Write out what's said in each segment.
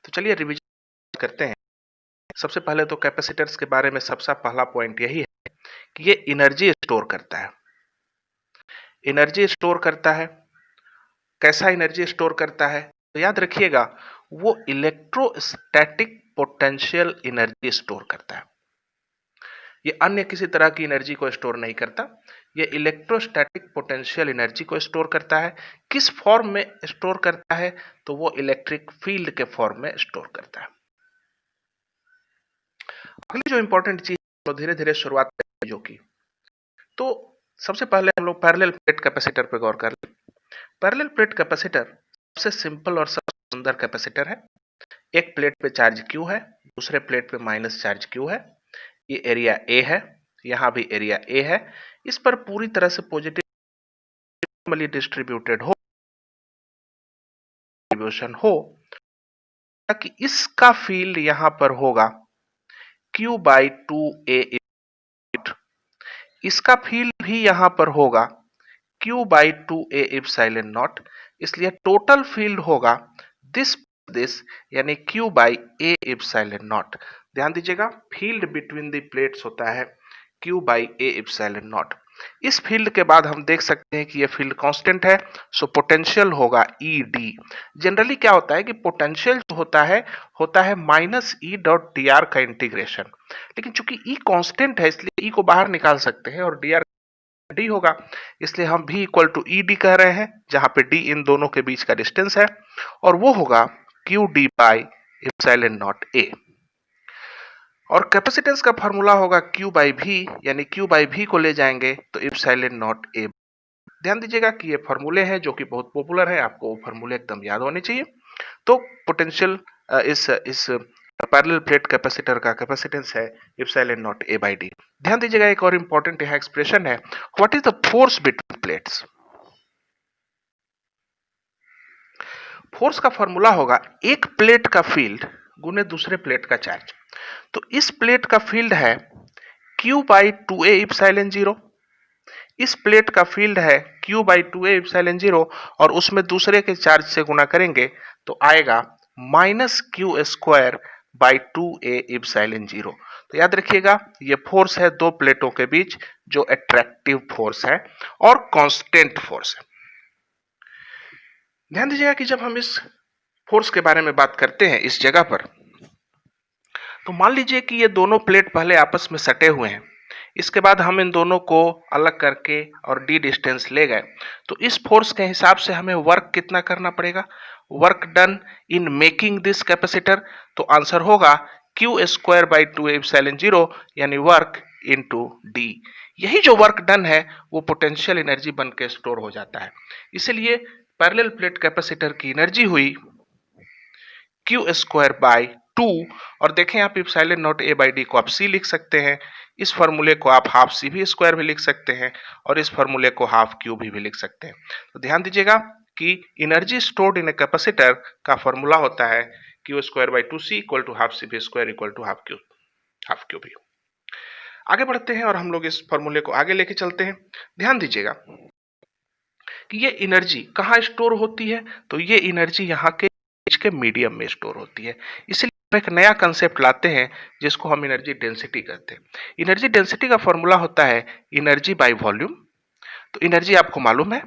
तो चलिए रिविजन करते हैं। सबसे पहले तो कैपेसिटर्स के बारे में सबसे पहला पॉइंट यही है कि ये एनर्जी स्टोर करता है। एनर्जी स्टोर करता है, कैसा एनर्जी स्टोर करता है? तो याद रखिएगा, वो इलेक्ट्रोस्टैटिक पोटेंशियल एनर्जी स्टोर करता है। ये अन्य किसी तरह की एनर्जी को स्टोर नहीं करता, ये इलेक्ट्रोस्टैटिक पोटेंशियल एनर्जी को स्टोर करता है। किस फॉर्म में स्टोर करता है? तो वो इलेक्ट्रिक फील्ड के फॉर्म में स्टोर करता है। अगली जो इंपॉर्टेंट चीज तो धीरे धीरे शुरुआत करें जो की, तो सबसे पहले हम लोग पैरेलल प्लेट कैपेसिटर पे गौर कर लें। पैरेलल प्लेट कैपेसिटर सबसे सिंपल और सबसे सुंदर कैपेसिटर है। एक प्लेट पे चार्ज Q है, दूसरे प्लेट पे माइनस चार्ज Q है। ये एरिया A है, यहां भी एरिया A है। इस पर पूरी तरह से पॉजिटिवली डिस्ट्रीब्यूटेड हो, डिस्ट्रीब्यूशन हो, ताकि इसका फील्ड यहां पर होगा Q/2A। इसका फील्ड भी यहां पर होगा Q/2A एप्सिलॉन नॉट। इसलिए टोटल फील्ड होगा दिस यानी Q/A एप्सिलॉन नॉट। ध्यान दीजिएगा, फील्ड बिटवीन द प्लेट्स होता है Q/A एप्सिलॉन नॉट। इस फील्ड के बाद हम देख सकते हैं कि ये फील्ड कांस्टेंट है, सो पोटेंशियल होगा ED। जनरली क्या होता है कि पोटेंशियल जो होता है माइनस E.dr का इंटीग्रेशन, लेकिन चूंकि E कांस्टेंट है इसलिए E को बाहर निकाल सकते हैं और dr डी होगा, इसलिए हम भी इक्वल टू ई डी कह रहे हैं, जहां पे डी इन दोनों के बीच का डिस्टेंस है, और वो होगा Q D by epsilon not a. और कैपेसिटेंस का फॉर्मूला होगा क्यू बाई भी, यानी क्यू बाई भी को ले जाएंगे तो एप्सिलॉन नॉट ए। ध्यान दीजिएगा कि ये फॉर्मूले हैं जो कि बहुत पॉपुलर है, आपको वो फॉर्मूले एकदम याद होने चाहिए। तो पोटेंशियल इस पैरेलल प्लेट कैपेसिटर का कैपेसिटेंस है epsilon not A by D. ध्यान दीजिएगा, एक और इंपॉर्टेंट यहां एक्सप्रेशन है, what is the force between plates. Force का फॉर्मूला होगा एक प्लेट का फील्ड गुने दूसरे प्लेट का चार्ज। तो इस प्लेट का फील्ड है Q/2A एप्सिलॉन 0, इस प्लेट का फील्ड है Q/2A एप्सिलॉन 0, और उसमें दूसरे के चार्ज से गुणा करेंगे तो आएगा -Q²/2A एप्सिलॉन 0। तो याद रखिएगा, ये फोर्स है दो प्लेटों के बीच, जो अट्रैक्टिव फोर्स है और कांस्टेंट फोर्स है। ध्यान दीजिएगा कि जब हम इस फोर्स के बारे में बात करते हैं इस जगह पर, तो मान लीजिए कि ये दोनों प्लेट पहले आपस में सटे हुए हैं, इसके बाद हम इन दोनों को अलग करके और डी डिस्टेंस ले गए, तो इस फोर्स के हिसाब से हमें वर्क कितना करना पड़ेगा, work done in making this capacitor. तो आंसर होगा Q²/2 एप्सिलॉन 0, यानी वर्क इनटू डी। यही जो वर्क डन है वो पोटेंशियल एनर्जी बन के स्टोर हो जाता है। इसलिए पैरेलल प्लेट कैपेसिटर की एनर्जी हुई Q²/2, और देखें आप epsilon not A by D को आप C लिख सकते हैं, इस फॉर्मूले को आप हाफ C भी स्क्वायर भी लिख सकते हैं, और इस फॉर्मूले को हाफ Q भी लिख सकते हैं। तो ध्यान दीजिएगा कि energy stored in a capacitor का फॉर्मूला होता है Q²/2C equal to half C V square equal to half Q V. आगे बढ़ते हैं और हम लोग इस फॉर्मूले को आगे लेके चलते हैं। ध्यान दीजिएगा कि ये एनर्जी कहाँ स्टोर होती है, तो ये एनर्जी यहाँ के मीडियम में स्टोर होती है। इसलिए एक नया कंसेप्ट लाते हैं जिसको हम एनर्जी डेंसिटी कहते हैं। एनर्जी डेंसिटी का फॉर्मूला होता है एनर्जी बाय वॉल्यूम। तो एनर्जी आपको मालूम है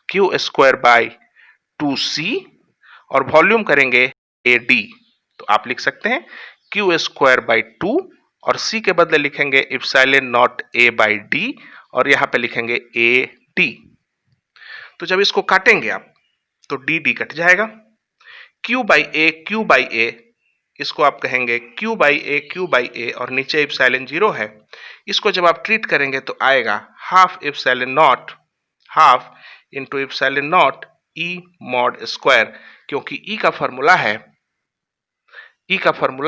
Q²/2C, और वॉल्यूम करेंगे AD। तो आप लिख सकते हैं Q²/2 और C के बदले लिखेंगे epsilon not A by D, और यहां पे लिखेंगे AD। तो जब इसको काटेंगे आप तो डी कट जाएगा, Q/A, इसको आप कहेंगे Q/A, और नीचे एप्सिलॉन 0 है, इसको जब आप ट्रीट करेंगे तो आएगा half epsilon not, half into epsilon not E mod square, क्योंकि E का फॉर्मूला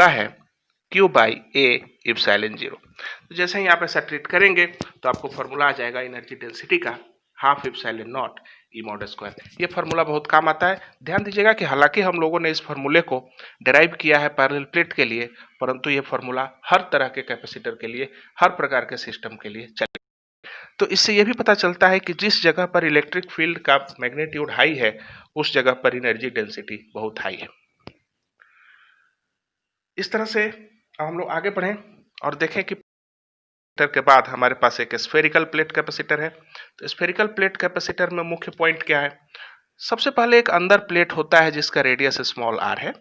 है Q/A एप्सिलॉन 0। तो जैसे ही आप ऐसा ट्रीट करेंगे तो आपको फॉर्मूला आ जाएगा एनर्जी डेंसिटी का, half epsilon not E mod square. ये फार्मूला बहुत काम आता है। ध्यान दीजिएगा कि हालांकि हम लोगों ने इस फार्मूले को डिराइव किया है पैरेलल प्लेट के लिए, परंतु ये फार्मूला हर तरह के कैपेसिटर के लिए, हर प्रकार के सिस्टम के लिए चलेगा। तो इससे यह भी पता चलता है कि जिस जगह पर इलेक्ट्रिक फील्ड का मैग्नीट्यूड हाई है, उस जगह पर एनर्जी डेंसिटी बहुत हाई है। इस तरह से अब हम लोग आगे बढ़ें और देखें कि के बाद हमारे पास एक स्फेरिकल प्लेट कैपेसिटर है। तो स्फेरिकल प्लेट कैपेसिटर में मुख्य पॉइंट क्या है? सबसे पहले एक अंदर प्लेट होता है जिसका रेडियस स्मॉल आर है,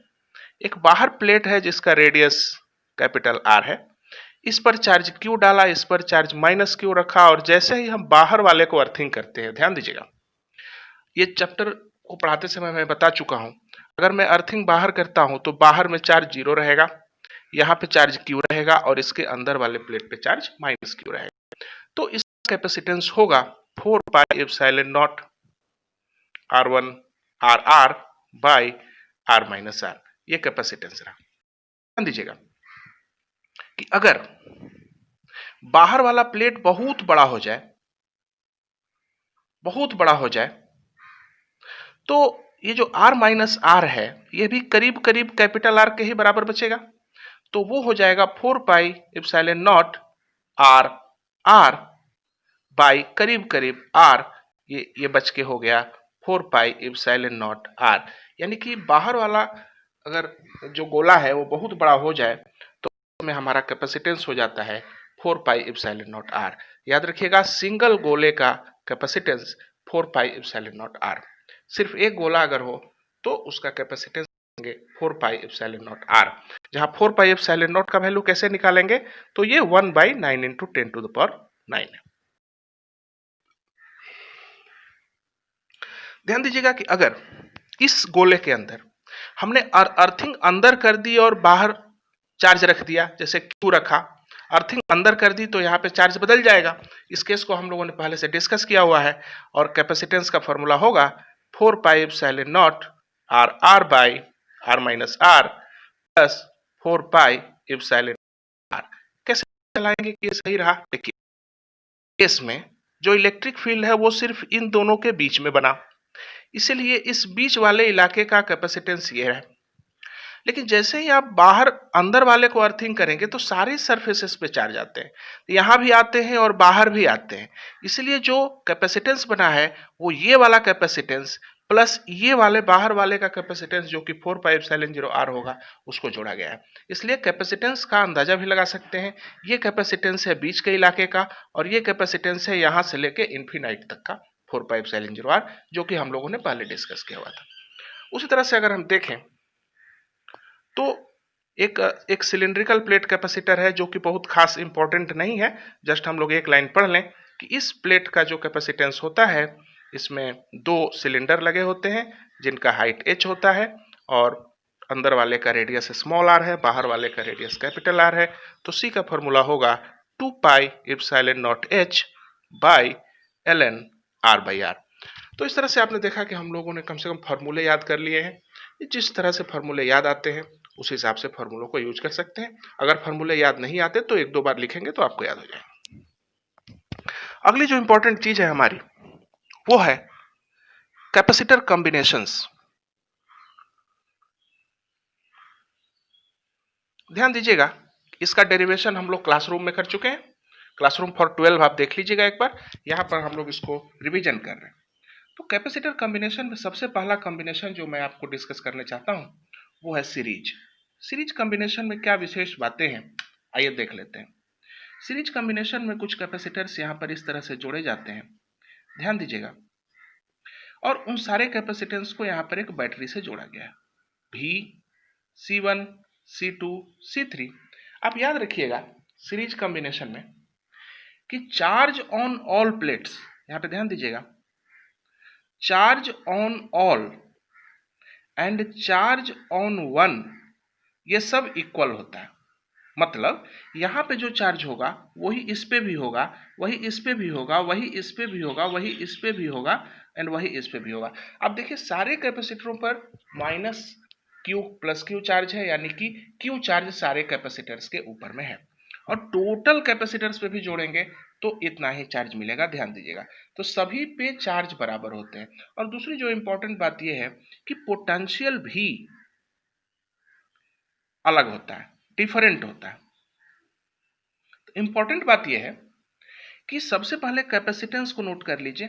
एक बाहर प्लेट है जिसका रेडियस कैपिटल आर है। इस पर चार्ज क्यू डाला, इस पर चार्ज माइनस क्यू रखा, और जैसे ही हम बाहर वाले को अर्थिंग करते हैं, ध्यान दीजिएगा, ये चैप्टर को पढ़ाते समय मैं बता चुका हूं, अगर मैं अर्थिंग बाहर करता हूं तो बाहर में चार्ज जीरो रहेगा, यहाँ पे चार्ज क्यू रहेगा, और इसके अंदर वाले प्लेट पे चार्ज माइनस क्यू रहेगा। तो इस कैपेसिटेंस होगा 4 pi epsilon not R1 RR by R minus R। ये कैपेसिटेंस रहा। ध्यान दीजिएगा कि अगर बाहर वाला प्लेट बहुत बड़ा हो जाए, तो ये जो R माइनस R है ये भी करीब करीब कैपिटल R के ही बराबर बचेगा। तो वो हो जाएगा 4 pi epsilon not R R by करीब करीब R, ये बच के हो गया 4 पाई एप्सिलॉन नॉट R। यानी कि बाहर वाला अगर जो गोला है वो बहुत बड़ा हो जाए तो में हमारा कैपेसिटेंस हो जाता है 4 पाई एप्सिलॉन नॉट R। याद रखिएगा, सिंगल गोले का capacitance 4 pi epsilon not R। सिर्फ एक गोला अगर हो तो उसका capacitance 4 pi epsilon not R। जहां 4 पाई एप्सिलॉन नॉट का वैल्यू कैसे निकालेंगे? तो ये 1/9 इंटू 10⁹ है। ध्यान दीजिएगा कि अगर इस गोले के अंदर हमने अर्थिंग अंदर कर दी और बाहर चार्ज रख दिया, जैसे क्यू रखा, अर्थिंग अंदर कर दी तो यहाँ पे चार्ज बदल जाएगा। इस केस को हम लोगों ने पहले से डिस्कस किया हुआ है, और कैपेसिटेंस का फॉर्मूला होगा 4 pi epsilon not R R by R minus R plus 4 pi epsilon R. कैसे चलाएंगे कि ये सही रहा? देखिए, केस में जो इलेक्ट्रिक फील्ड है वो सिर्फ इन दोनों के बीच में बना, इसलिए इस बीच वाले इलाके का कैपेसिटेंस ये है। लेकिन जैसे ही आप बाहर अंदर वाले को अर्थिंग करेंगे तो सारे सरफेसेस पे चार्ज आते हैं, यहां भी आते हैं और बाहर भी आते हैं, इसलिए जो कैपेसिटेंस बना है वो ये वाला कैपेसिटेंस प्लस ये वाले बाहर वाले का कैपेसिटेंस जो कि 4 पाई एप्सिलॉन 0 R होगा, उसको जोड़ा गया है। इसलिए कैपेसिटेंस का अंदाजा भी लगा सकते हैं। ये कैपेसिटेंस है बीच के इलाके का, और ये कैपेसिटेंस है यहां से लेके इन्फिनाइट तक का 4 पाई एप्सिलॉन 0 R, जो कि हम लोगों ने पहले डिस्कस किया हुआ था। उसी तरह से अगर हम देखें तो एक सिलिंड्रिकल प्लेट कैपेसिटर है जो कि बहुत खास इंपॉर्टेंट नहीं है, जस्ट हम लोग एक लाइन पढ़ लें कि इस प्लेट का जो कैपेसिटेंस होता है, इसमें दो सिलेंडर लगे होते हैं जिनका हाइट h होता है, और अंदर वाले का रेडियस स्मॉल r है, बाहर वाले का रेडियस कैपिटल R है। तो C का फॉर्मूला होगा 2 पाई epsilon not h by ln r by r। तो इस तरह से आपने देखा कि हम लोगों ने कम से कम फार्मूले याद कर लिए हैं। जिस तरह से फार्मूले याद आते हैं उस हिसाब से फार्मूलों को यूज कर सकते हैं। अगर फार्मूले याद नहीं आते तो एक दो बार लिखेंगे तो आपको याद हो जाएगा। अगली जो इंपॉर्टेंट चीज है हमारी वो है कैपेसिटर कॉम्बिनेशंस। ध्यान दीजिएगा, इसका डेरिवेशन हम लोग क्लासरूम में कर चुके हैं। क्लासरूम फॉर 12 आप देख लीजिएगा एक बार, यहां पर हम लोग इसको रिवीजन कर रहे हैं। तो कैपेसिटर कॉम्बिनेशन में सबसे पहला कॉम्बिनेशन जो मैं आपको डिस्कस करने चाहता हूं वो है सीरीज। सीरीज कॉम्बिनेशन में क्या विशेष बातें हैं, आइए देख लेते हैं। सीरीज कॉम्बिनेशन में कुछ कैपेसिटर्स यहां पर इस तरह से जोड़े जाते हैं, ध्यान दीजिएगा, और उन सारे कैपेसिटेंस को यहां पर एक बैटरी से जोड़ा गया है, V, C1, C2, C3। आप याद रखिएगा सीरीज कॉम्बिनेशन में कि चार्ज ऑन ऑल प्लेट्स, यहां पे ध्यान दीजिएगा, charge on all and charge on one, ये सब इक्वल होता है। मतलब यहां पे जो चार्ज होगा वही इस पे भी होगा, वही इस पे भी होगा, वही इस पे भी होगा, वही इस पे भी होगा, एंड वही इस पे भी होगा। अब देखिए सारे कैपेसिटरों पर minus Q plus Q charge है, यानी कि क्यू चार्ज सारे कैपेसिटर्स के ऊपर में है, और टोटल कैपेसिटर्स पे भी जोड़ेंगे तो इतना ही चार्ज मिलेगा। ध्यान दीजिएगा, तो सभी पे चार्ज बराबर होते हैं। और दूसरी जो इंपॉर्टेंट बात यह है कि पोटेंशियल भी अलग होता है, डिफरेंट होता है। तो इंपॉर्टेंट बात यह है कि सबसे पहले कैपेसिटेंस को नोट कर लीजिए।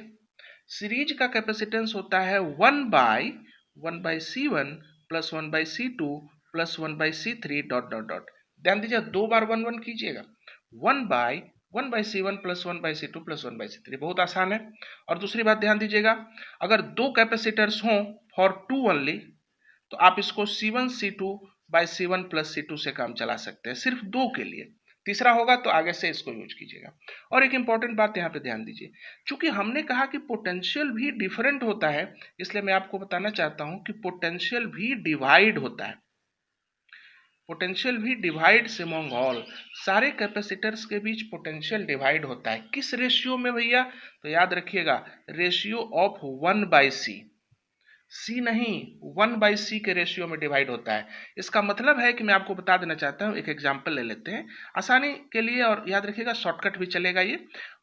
सीरीज का कैपेसिटेंस होता है 1/C1 plus 1/C2 plus 1/C3 dot dot dot. ध्यान दीजिए, 2 बार 1 1 कीजिएगा, 1/1/C1 plus 1/C2 plus 1/C3, बहुत आसान है। और दूसरी बात ध्यान दीजिएगा, अगर दो कैपेसिटर्स हों फॉर 2 ओनली, तो आप इसको C1 C2 bye C1 plus C2 से काम चला सकते हैं, सिर्फ दो के लिए। तीसरा होगा तो आगे से इसको यूज कीजिएगा। और एक इंपॉर्टेंट बात यहाँ पे ध्यान दीजिए, चूंकि हमने कहा कि पोटेंशियल भी डिफरेंट होता है, इसलिए मैं आपको बताना चाहता हूं कि पोटेंशियल भी डिवाइड होता है। पोटेंशियल भी डिवाइड्स अमंग ऑल, सारे कैपेसिटर्स के बीच पोटेंशियल डिवाइड होता है। किस रेशियो में भैया? तो याद रखिएगा, रेशियो ऑफ 1/C। सी नहीं, 1/C के रेशियो में डिवाइड होता है। इसका मतलब है कि मैं आपको बता देना चाहता हूं, एक एग्जांपल ले लेते हैं आसानी के लिए, और याद रखिएगा शॉर्टकट भी चलेगा ये।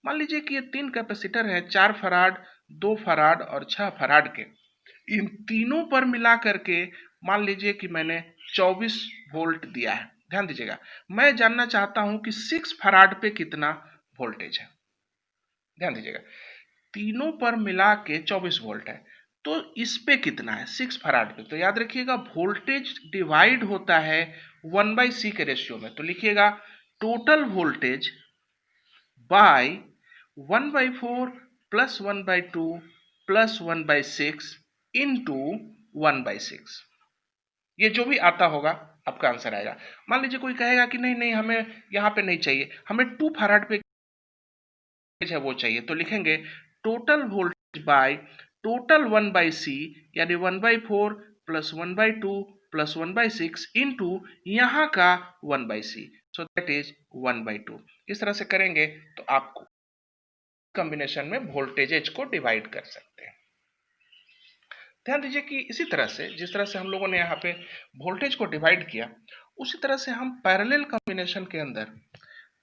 मान लीजिए कि ये 3 कैपेसिटर हैं, 4 फराड, 2 फराड और 6 फराड के। इन तीनों पर मिला करके मान लीजिए कि मैंने 24 वोल्ट दिया है। ध्यान दीजिएगा, मैं जानना चाहता हूं कि 6 फराड पे कितना वोल्टेज है। ध्यान दीजिएगा, तीनों पर मिला के 24 वोल्ट है, तो इस पे कितना है 6 फराड पे। तो याद रखिएगा, वोल्टेज डिवाइड होता है 1/C के रेशियो में। तो लिखिएगा total voltage bye 1/4 plus 1/2 plus 1/6 into 1/6। ये जो भी आता होगा आपका आंसर आएगा। मान लीजिए कोई कहेगा कि नहीं नहीं, हमें यहाँ पे नहीं चाहिए, हमें 2 फराड पे है वो चाहिए, तो लिखेंगे total voltage by total 1/C, यानी 1/4 प्लस 1/2 प्लस 1/6 इंटू यहाँ का 1/C, सो दैट इज 1/2। इस तरह से करेंगे तो आपको कॉम्बिनेशन में वोल्टेजेज को डिवाइड कर सकते हैं। ध्यान दीजिए कि इसी तरह से, जिस तरह से हम लोगों ने यहाँ पे वोल्टेज को डिवाइड किया, उसी तरह से हम पैरेलल कॉम्बिनेशन के अंदर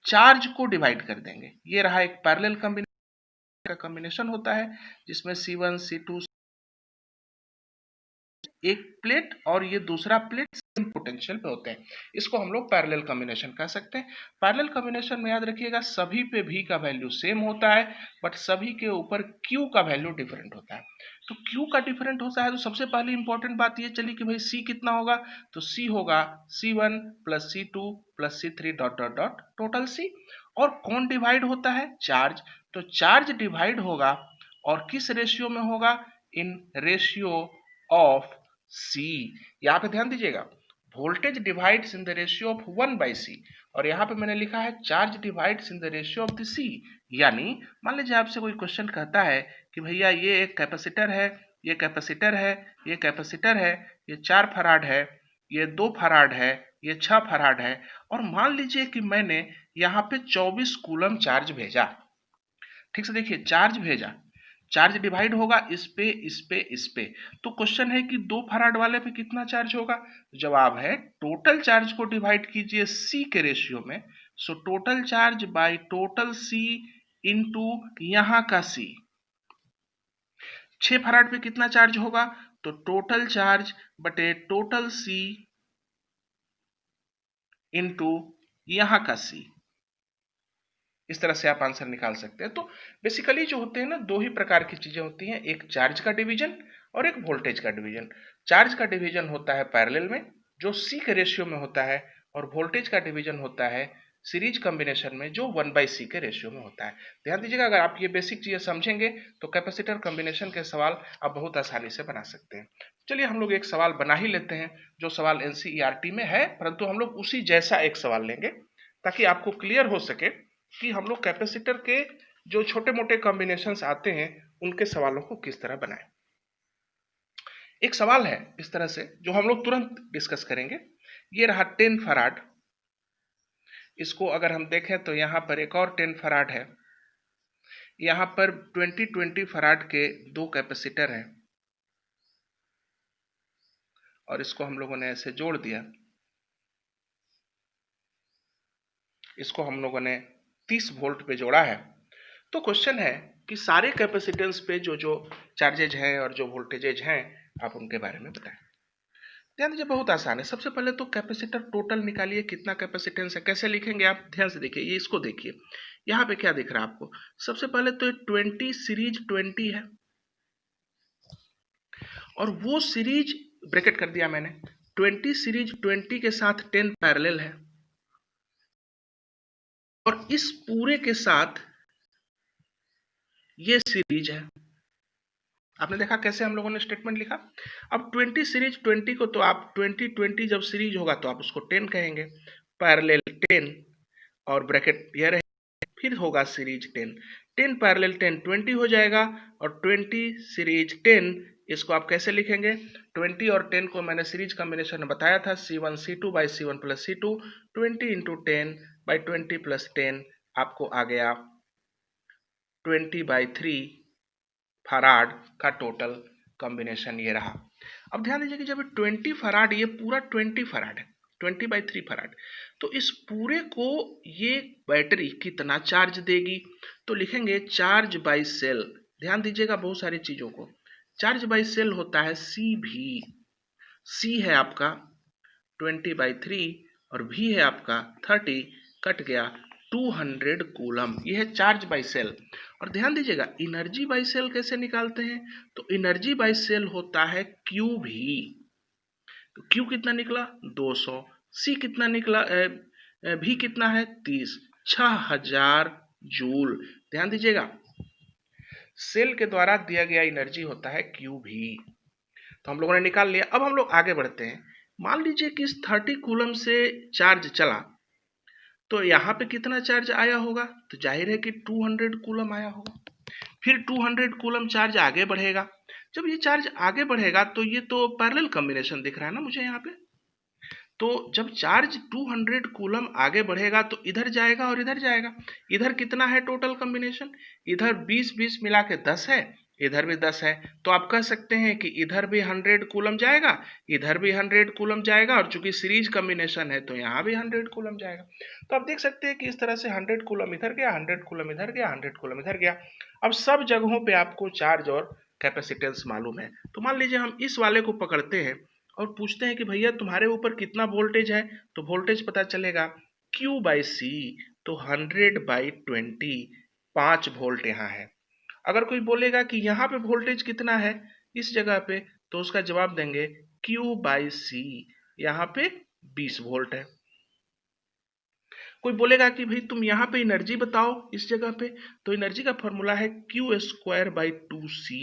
चार्ज को डिवाइड कर देंगे। ये रहा एक पैरेलल का कॉम्बिनेशन होता है, जिसमें C1 C2 एक प्लेट और ये दूसरा प्लेट सेम पोटेंशियल पे होते हैं। इसको हम लोग पैरेलल कॉम्बिनेशन कह सकते हैं। पैरेलल कॉम्बिनेशन में याद रखिएगा, सभी पे V का वैल्यू सेम होता है, बट सभी के ऊपर Q का वैल्यू डिफरेंट होता है। तो Q का डिफरेंट होता है, तो सबसे पहले इंपॉर्टेंट बात ये चली कि भाई C कितना होगा, तो C होगा C1 plus C2 plus C3 dot dot dot total C। और कौन डिवाइड होता है? चार्ज। तो चार्ज डिवाइड होगा, और किस रेशियो में होगा? In ratio of C। यहाँ पे ध्यान दीजिएगा, voltage divides in the ratio of 1/C, और यहाँ पे मैंने लिखा है charge divides in the ratio of the C। यानी मान लीजिए आपसे कोई क्वेश्चन कहता है कि भैया ये एक कैपेसिटर है, ये कैपेसिटर है, ये कैपेसिटर है, ये 4 फराड है, ये 2 फराड है, ये 6 फराड है, और मान लीजिए कि मैंने यहाँ पे 24 कूलम चार्ज भेजा। ठीक से देखिए, चार्ज भेजा, चार्ज डिवाइड होगा इस पे इस पे इस पे। तो क्वेश्चन है कि 2 फराड वाले पे कितना चार्ज होगा? जवाब है टोटल चार्ज को डिवाइड कीजिए C के रेशियो में। So total charge by total C into यहाँ का C। 6 फराड पे कितना चार्ज होगा? तो टोटल चार्ज बटे टोटल C इंटू यहाँ का C। इस तरह से आप आंसर निकाल सकते हैं। तो बेसिकली जो होते हैं ना, दो ही प्रकार की चीजें होती हैं, एक चार्ज का डिवीजन और एक वोल्टेज का डिवीजन। चार्ज का डिवीजन होता है पैरेलल में, जो C के रेशियो में होता है, और वोल्टेज का डिवीजन होता है सीरीज कॉम्बिनेशन में, जो 1/C के रेशियो में होता है। ध्यान दीजिएगा, अगर आप ये बेसिक चीजें समझेंगे तो कैपेसिटर कॉम्बिनेशन के सवाल आप बहुत आसानी से बना सकते हैं। चलिए हम लोग एक सवाल बना ही लेते हैं, जो सवाल NCERT में है, परंतु हम लोग उसी जैसा एक सवाल लेंगे ताकि आपको क्लियर हो सके कि हम लोग कैपेसिटर के जो छोटे मोटे कॉम्बिनेशंस आते हैं उनके सवालों को किस तरह बनाएं। एक सवाल है इस तरह से, जो हम लोग तुरंत डिस्कस करेंगे। ये रहा 10 फराड। इसको अगर हम देखें तो यहां पर एक और 10 फराड है, यहां पर 20 फराड के दो कैपेसिटर हैं, और इसको हम लोगों ने ऐसे जोड़ दिया। इसको हम लोगों ने 30 वोल्ट पे जोड़ा है। तो क्वेश्चन है कि सारे कैपेसिटेंस पे जो जो चार्जेज हैं और जो वोल्टेजेज हैं, आप उनके बारे में बताएं। ध्यान दीजिए, बहुत आसान है। सबसे पहले तो कैपेसिटर टोटल निकालिए, कितना कैपेसिटेंस है। कैसे लिखेंगे आप? ध्यान से देखिए, ये इसको देखिए, यहाँ पे क्या दिख रहा है आपको? सबसे पहले तो 20 सीरीज 20 है, और वो सीरीज ब्रैकेट कर दिया मैंने, 20 सीरीज 20 के साथ 10 पैरेलल है और इस पूरे के साथ ये सीरीज है। आपने देखा कैसे हम लोगों ने स्टेटमेंट लिखा। अब 20 सीरीज 20 को तो आप 20 जब सीरीज होगा तो आप उसको 10 कहेंगे, पैरेलल 10 और ब्रैकेट ये रहे, फिर होगा सीरीज 10, 10 पैरेलल 10 20 हो जाएगा और 20 सीरीज 10 इसको आप कैसे लिखेंगे, 20 और 10 को मैंने सीरीज कॉम्बिनेशन में बताया था C1 C2 by C1 plus C2, 20 into 10 by 20 plus 10 आपको आ गया 20/3 फराड का टोटल कॉम्बिनेशन ये रहा। अब ध्यान दीजिए कि जब 20 फराड, ये पूरा 20 फराड है, 20/3 फराड, तो इस पूरे को ये बैटरी कितना चार्ज देगी, तो लिखेंगे चार्ज बाई सेल। ध्यान दीजिएगा बहुत सारी चीजों को, चार्ज बाई सेल होता है CV, C है आपका 20/3 और V है आपका 30, कट गया 200 कूलम, यह है चार्ज बाई सेल। और ध्यान दीजिएगा एनर्जी बाई सेल कैसे निकालते हैं, तो एनर्जी बाई सेल होता है QV, तो Q कितना निकला 200, C कितना निकला, V कितना है 30, 6000 जूल। ध्यान दीजिएगा सेल के द्वारा दिया गया एनर्जी होता है QV, तो हम लोगों ने निकाल लिया। अब हम लोग आगे बढ़ते हैं। मान लीजिए कि इस 30 कूलम से चार्ज चला तो यहाँ पे कितना चार्ज आया होगा, तो जाहिर है कि 200 कूलम आया होगा। फिर 200 कूलम चार्ज आगे बढ़ेगा, जब ये चार्ज आगे बढ़ेगा तो ये तो पैरेलल कॉम्बिनेशन दिख रहा है ना मुझे यहाँ पे, तो जब चार्ज 200 कूलम आगे बढ़ेगा तो इधर जाएगा और इधर जाएगा। इधर कितना है टोटल कॉम्बिनेशन, इधर 20 मिला के 10 है, इधर भी 10 है, तो आप कह सकते हैं कि इधर भी 100 कूलम जाएगा, इधर भी 100 कूलम जाएगा, और चूंकि सीरीज कॉम्बिनेशन है तो यहाँ भी 100 कूलम जाएगा। तो आप देख सकते हैं कि इस तरह से 100 कूलम इधर गया, 100 कूलम इधर गया, 100 कूलम इधर गया। अब सब जगहों पे आपको चार्ज और कैपेसिटेंस मालूम है, तो मान लीजिए हम इस वाले को पकड़ते हैं और पूछते हैं कि भैया तुम्हारे ऊपर कितना वोल्टेज है, तो वोल्टेज पता चलेगा Q/C, तो 100/20, 5 वोल्ट यहाँ है। अगर कोई बोलेगा कि यहाँ पे वोल्टेज कितना है इस जगह पे, तो उसका जवाब देंगे Q/C, यहाँ पे 20 वोल्ट है। कोई बोलेगा कि भाई तुम यहाँ पे एनर्जी बताओ इस जगह पे, तो एनर्जी का फॉर्मूला है Q²/2C।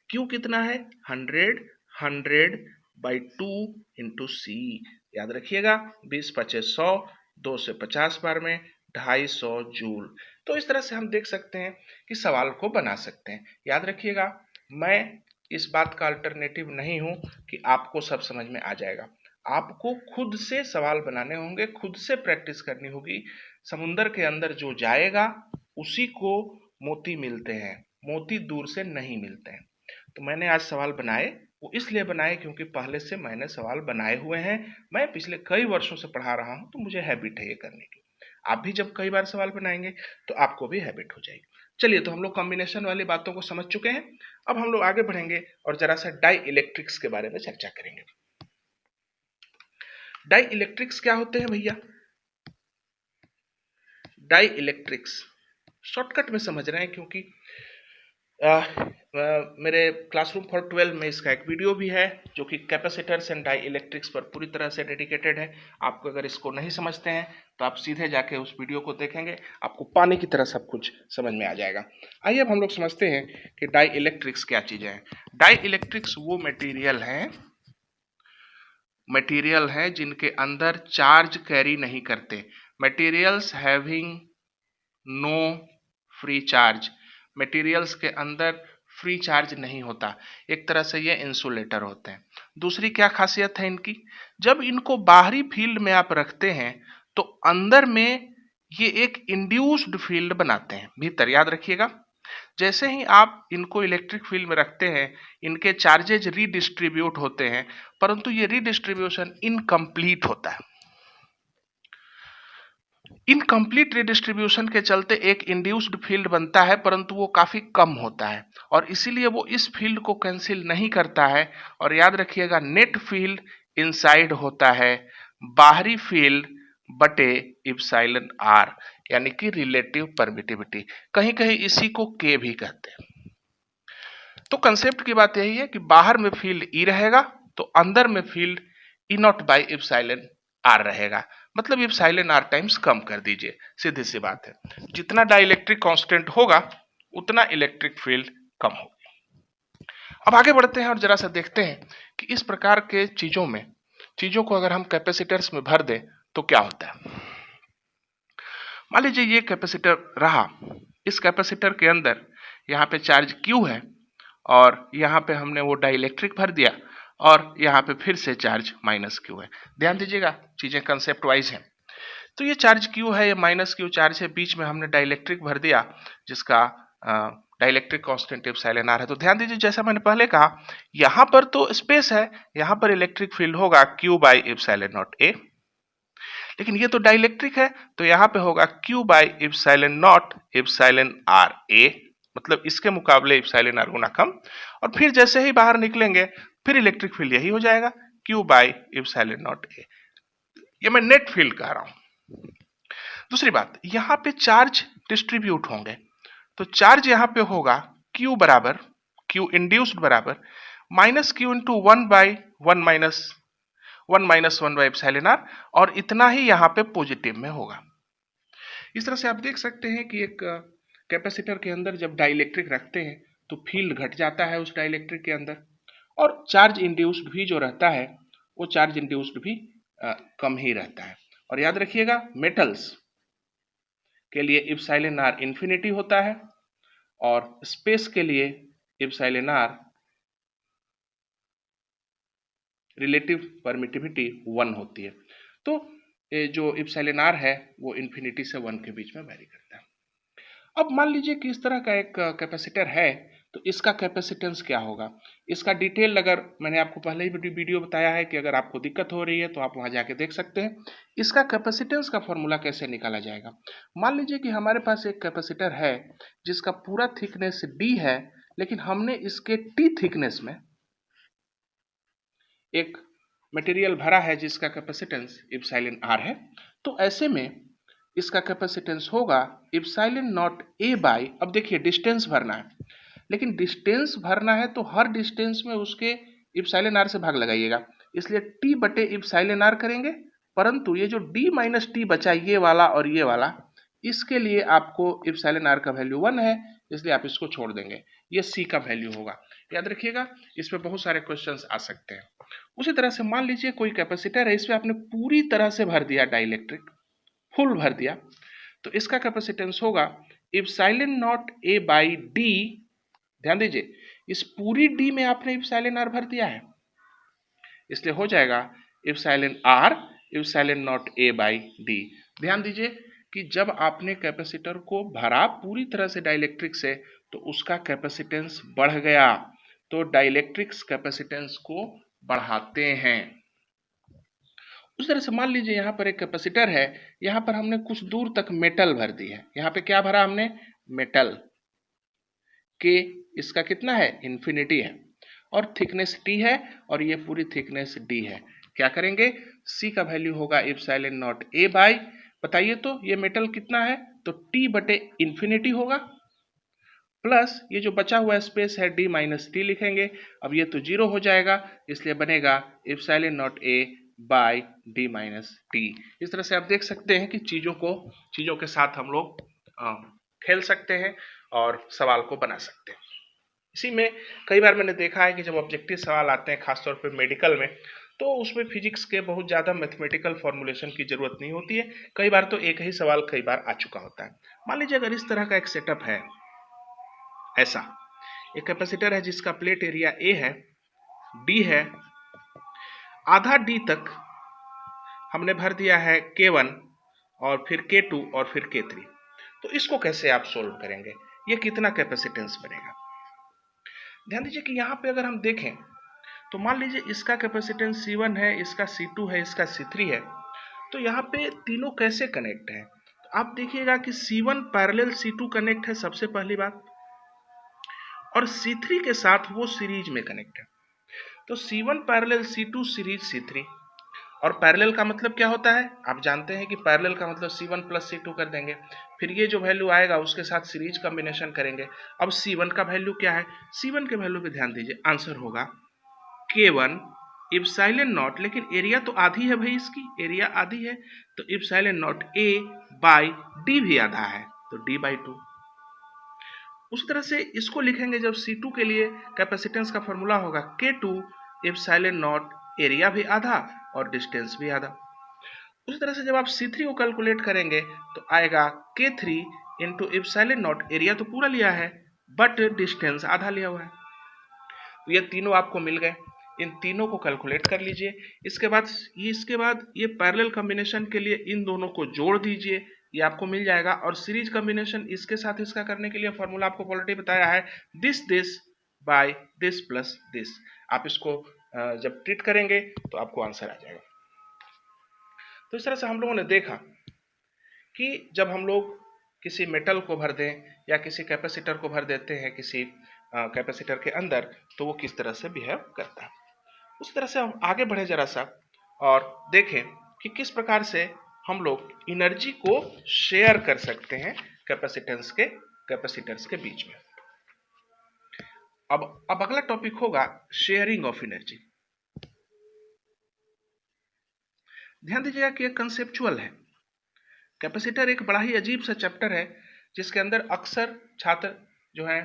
Q कितना है 100, 100/2 इंटू C। याद रखिएगा 20×5=100, 2 से 50 बार में 250 जूल। तो इस तरह से हम देख सकते हैं कि सवाल को बना सकते हैं। याद रखिएगा मैं इस बात का अल्टरनेटिव नहीं हूं कि आपको सब समझ में आ जाएगा, आपको खुद से सवाल बनाने होंगे, खुद से प्रैक्टिस करनी होगी। समुंदर के अंदर जो जाएगा उसी को मोती मिलते हैं, मोती दूर से नहीं मिलते हैं। तो मैंने आज सवाल बनाए, वो इसलिए बनाए क्योंकि पहले से मैंने सवाल बनाए हुए हैं, मैं पिछले कई वर्षों से पढ़ा रहा हूं, तो मुझे हैबिट है ये करने की। आप भी जब कई बार सवाल बनाएंगे तो आपको भी हैबिट हो जाएगी। चलिए, तो हम लोग कॉम्बिनेशन वाली बातों को समझ चुके हैं। अब हम लोग आगे बढ़ेंगे और जरा सा डाई इलेक्ट्रिक्स के बारे में चर्चा करेंगे। डाई इलेक्ट्रिक्स क्या होते हैं भैया? डाई इलेक्ट्रिक्स शॉर्टकट में समझ रहे हैं क्योंकि मेरे क्लासरूम फॉर 12 में इसका एक वीडियो भी है जो कि कैपेसिटर्स एंड डाई इलेक्ट्रिक्स पर पूरी तरह से डेडिकेटेड है। आपको अगर इसको नहीं समझते हैं तो आप सीधे जाके उस वीडियो को देखेंगे, आपको पानी की तरह सब कुछ समझ में आ जाएगा। आइए अब हम लोग समझते हैं कि डाई इलेक्ट्रिक्स क्या चीजें हैं। डाई इलेक्ट्रिक्स वो मटेरियल हैं जिनके अंदर चार्ज कैरी नहीं करते। Materials having no free charge, materials के अंदर फ्री चार्ज नहीं होता, एक तरह से ये इंसुलेटर होते हैं। दूसरी क्या खासियत है इनकी, जब इनको बाहरी फील्ड में आप रखते हैं तो अंदर में ये एक इंड्यूस्ड फील्ड बनाते हैं भीतर। याद रखिएगा जैसे ही आप इनको इलेक्ट्रिक फील्ड में रखते हैं इनके चार्जेज रीडिस्ट्रीब्यूट होते हैं, परंतु ये रीडिस्ट्रीब्यूशन इनकम्प्लीट होता है। इनकम्प्लीट रिडिस्ट्रीब्यूशन के चलते एक इंड्यूस्ड फील्ड बनता है, परंतु वो काफी कम होता है और इसीलिए वो इस फील्ड को कैंसिल नहीं करता है। और याद रखिएगा नेट फील्ड इनसाइड होता है बाहरी फील्ड बटे इप्सिलॉन आर, यानी कि रिलेटिव परमिटिविटी, कहीं कहीं इसी को के भी कहते हैं। तो कंसेप्ट की बात यही है कि बाहर में फील्ड ई रहेगा तो अंदर में field E not by epsilon R रहेगा, मतलब इप्सिलॉन आर टाइम्स कम कर दीजिए, सीधी सी बात है। जितना डाइलेक्ट्रिक कांस्टेंट होगा उतना इलेक्ट्रिक फील्ड कम होगी। अब आगे बढ़ते हैं और जरा सा देखते हैं कि इस प्रकार के चीजों को अगर हम कैपेसिटर्स में भर दें तो क्या होता है। मान लीजिए ये कैपेसिटर रहा, इस कैपेसिटर के अंदर यहाँ पे चार्ज Q है और यहाँ पे हमने वो डाइलेक्ट्रिक भर दिया और यहाँ पे फिर से चार्ज -Q है। ध्यान दीजिएगा, चीजें कंसेप्ट वाइज हैं। तो ये चार्ज Q है, ये -Q चार्ज है, बीच में हमने डाइलेक्ट्रिक भर दिया जिसका डाइलेक्ट्रिक कांस्टेंट इप्सिलॉन आर है। तो ध्यान दीजिए, जैसा मैंने पहले कहा, यहाँ पर तो स्पेस है, यहाँ पर इलेक्ट्रिक फील्ड होगा Q by epsilon not A, लेकिन ये तो डाइलेक्ट्रिक है तो यहाँ पे होगा Q by epsilon not epsilon R A, मतलब इसके मुकाबले इप्सिलॉन आर गुना कम, और फिर जैसे ही बाहर निकलेंगे फिर इलेक्ट्रिक फील्ड यही हो जाएगा Q by epsilon not A। ये मैं नेट फील्ड कह रहा हूं। दूसरी बात, यहाँ पे चार्ज डिस्ट्रीब्यूट होंगे, तो चार्ज यहाँ पे होगा Q बराबर, Q इंड्यूस्ड बराबर -Q into 1 by 1 minus 1 by epsilon R, और इतना ही यहाँ पे पॉजिटिव में होगा। इस तरह से आप देख सकते हैं कि एक कैपेसिटर के अंदर जब डाइलेक्ट्रिक रखते हैं तो फील्ड घट जाता है उस डाइलेक्ट्रिक के अंदर, और चार्ज इंड्यूस्ड भी जो रहता है वो चार्ज इंड्यूस्ड भी कम ही रहता है। और याद रखिएगा, मेटल्स के लिए इप्सिलॉन आर इंफिनिटी होता है और स्पेस के लिए इप्सिलॉन आर रिलेटिव परमिटिविटी 1 होती है। तो जो इप्सिलॉन आर है वो इंफिनिटी से 1 के बीच में वेरी करता है। अब मान लीजिए कि इस तरह का एक कैपेसिटर है, तो इसका कैपेसिटेंस क्या होगा, इसका डिटेल अगर मैंने आपको पहले ही वीडियो बताया है कि अगर आपको दिक्कत हो रही है तो आप वहां जाके देख सकते हैं। इसका कैपेसिटेंस का फॉर्मूला कैसे निकाला जाएगा। मान लीजिए कि हमारे पास एक कैपेसिटर है जिसका पूरा थिकनेस D है, लेकिन हमने इसके T थिकनेस में एक मटेरियल भरा है जिसका कैपेसिटेंस इप्सिलॉन आर है, तो ऐसे में इसका कैपेसिटेंस होगा इप्सिलॉन नॉट A बाई, अब देखिए डिस्टेंस भरना है, लेकिन डिस्टेंस भरना है तो हर डिस्टेंस में उसके इप्सिलॉन आर से भाग लगाइएगा, इसलिए T बटे इप्सिलॉन आर करेंगे, परंतु ये जो D माइनस टी बचा, ये वाला और ये वाला, इसके लिए आपको इप्सिलॉन आर का वैल्यू 1 है, इसलिए आप इसको छोड़ देंगे, ये C का वैल्यू होगा। याद रखिएगा, इसमें बहुत सारे क्वेश्चंस आ सकते हैं। उसी तरह से मान लीजिए कोई कैपेसिटर है, इसमें आपने पूरी तरह से भर दिया डाइलेक्ट्रिक, फुल भर दिया, तो इसका कैपेसिटेंस होगा epsilon not A by D। ध्यान दीजिए, इस पूरी D में आपने इप्सिलॉन आर भर दिया है, इसलिए हो जाएगा epsilon R epsilon not A by D। ध्यान दीजिए कि जब आपने कैपेसिटर को भरा पूरी तरह से डाइलेक्ट्रिक से तो उसका कैपेसिटेंस बढ़ गया, तो डाइलेक्ट्रिक्स कैपेसिटेंस को बढ़ाते हैं। उस तरह से मान लीजिए यहाँ पर एक कैपेसिटर है, यहाँ पर हमने कुछ दूर तक मेटल भर दी है, यहाँ पे क्या भरा हमने, मेटल के, इसका कितना है, इंफिनिटी है, और थिकनेस T है और ये पूरी थिकनेस D है। क्या करेंगे, C का वैल्यू होगा इप्सिलॉन नॉट A बाई, बताइए तो ये मेटल कितना है, तो T बटे इंफिनिटी होगा, प्लस ये जो बचा हुआ स्पेस है D माइनस टी लिखेंगे, अब ये तो 0 हो जाएगा, इसलिए बनेगा epsilon not A by D minus T. इस तरह से आप देख सकते हैं कि चीजों के साथ हम लोग खेल सकते हैं और सवाल को बना सकते हैं। इसी में कई बार मैंने देखा है कि जब ऑब्जेक्टिव सवाल आते हैं, खासतौर पे मेडिकल में, तो उसमें फिजिक्स के बहुत ज़्यादा मैथमेटिकल फॉर्मुलेशन की जरूरत नहीं होती है, कई बार तो एक ही सवाल कई बार आ चुका होता है। मान लीजिए अगर इस तरह का एक सेटअप है, ऐसा एक कैपेसिटर है जिसका प्लेट एरिया A है, D है, आधा D तक हमने भर दिया है K1 और फिर K2 और फिर K3, तो इसको कैसे आप सोल्व करेंगे, ये कितना कैपेसिटेंस बनेगा। ध्यान दीजिए कि यहाँ पे अगर हम देखें तो मान लीजिए इसका कैपेसिटेंस C1 है, इसका C2 है, इसका C3 है, तो यहाँ पे तीनों कैसे कनेक्ट है, तो आप देखिएगा कि C1 पैरेलल C2 कनेक्ट है सबसे पहली बात, और C3 के साथ वो सीरीज में कनेक्ट है, तो C1 parallel C2 series C3, और पैरेलल का मतलब क्या होता है, आप जानते हैं कि पैरेलल का मतलब C1 प्लस C2 कर देंगे, फिर ये जो वैल्यू आएगा उसके साथ सीरीज कॉम्बिनेशन करेंगे। अब C1 का वैल्यू क्या है, C1 के वैल्यू पे ध्यान दीजिए, आंसर होगा K1 इप्सिलॉन नॉट, लेकिन एरिया तो आधी है भाई, इसकी एरिया आधी है, तो epsilon not A by D भी आधा है, तो डी बाई 2। उस तरह से इसको लिखेंगे जब C2 के लिए कैपेसिटेंस का फॉर्मूला होगा K2 इप्सिलॉन नॉट, एरिया भी आधा और डिस्टेंस भी आधा। उसी तरह से जब आप C3 को कैलकुलेट करेंगे तो आएगा K3 into epsilon not, area तो पूरा लिया है बट डिस्टेंस आधा लिया हुआ है। तो ये तीनों आपको मिल गए, इन तीनों को कैलकुलेट कर लीजिए। इसके बाद ये पैरेलल कॉम्बिनेशन के लिए इन दोनों को जोड़ दीजिए, ये आपको मिल जाएगा। और सीरीज कॉम्बिनेशन इसके साथ इसका करने के लिए फॉर्मूला आपको ऑलरेडी बताया है, this by this plus this. आप इसको जब ट्रीट करेंगे तो आपको आंसर आ जाएगा। तो इस तरह से हम लोगों ने देखा कि जब हम लोग किसी मेटल को भर दें या किसी कैपेसिटर को भर देते हैं किसी कैपेसिटर के अंदर, तो वो किस तरह से बिहेव करता है। उस तरह से हम आगे बढ़े जरा सा और देखें कि किस प्रकार से हम लोग एनर्जी को शेयर कर सकते हैं कैपेसिटर्स के बीच में। अब अगला टॉपिक होगा शेयरिंग ऑफ एनर्जी। ध्यान दीजिएगा कि यह कंसेप्चुअल है। कैपेसिटर एक बड़ा ही अजीब सा चैप्टर है जिसके अंदर अक्सर छात्र जो हैं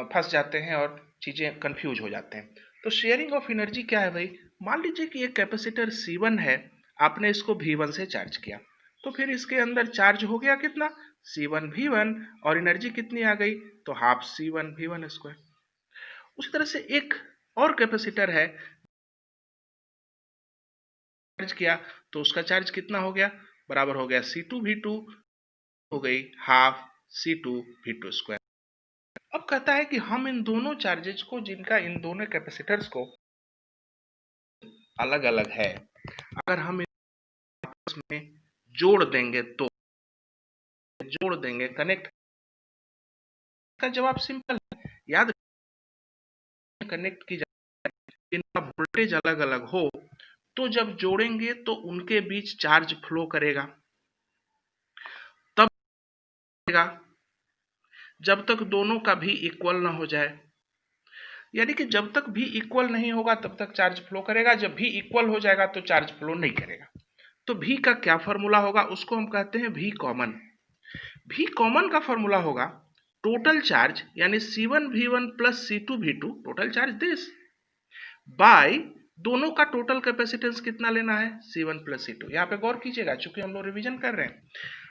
फंस जाते हैं और चीजें कंफ्यूज हो जाते हैं। तो शेयरिंग ऑफ एनर्जी क्या है भाई? मान लीजिए कि एक कैपेसिटर C1 है, आपने इसको V1 से चार्ज किया, तो फिर इसके अंदर चार्ज हो गया कितना? C1 V1, और एनर्जी कितनी आ गई? तो हाफ C1 V1 स्क्वायर। उसी तरह से एक और कैपेसिटर है, चार्ज किया तो उसका चार्ज कितना हो गया? बराबर हो गया C2 V2, हो गई हाफ C2 V2 स्क्वायर। अब कहता है कि हम इन दोनों चार्जेस को, जिनका इन दोनों कैपेसिटर्स को अलग अलग है, अगर हम आपस में जोड़ देंगे तो कनेक्ट, का जवाब सिंपल है। याद कनेक्ट की जाए, इनका वोल्टेज अलग अलग हो तो जब जोड़ेंगे तो उनके बीच चार्ज फ्लो करेगा, तब जब तक दोनों का भी इक्वल ना हो जाए। यानी कि जब तक भी इक्वल नहीं होगा तब तक चार्ज फ्लो करेगा, जब भी इक्वल हो जाएगा तो चार्ज फ्लो नहीं करेगा। तो भी का क्या फॉर्मूला होगा? उसको हम कहते हैं भी कॉमन। भी कॉमन का फॉर्मूला होगा टोटल चार्ज, यानी C1 V1 plus C2 V2, total charge this, by दोनों का टोटल कैपेसिटेंस कितना लेना है? C1 plus C2। यहाँ पे गौर कीजिएगा, चूंकि हम लोग रिवीजन कर रहे हैं,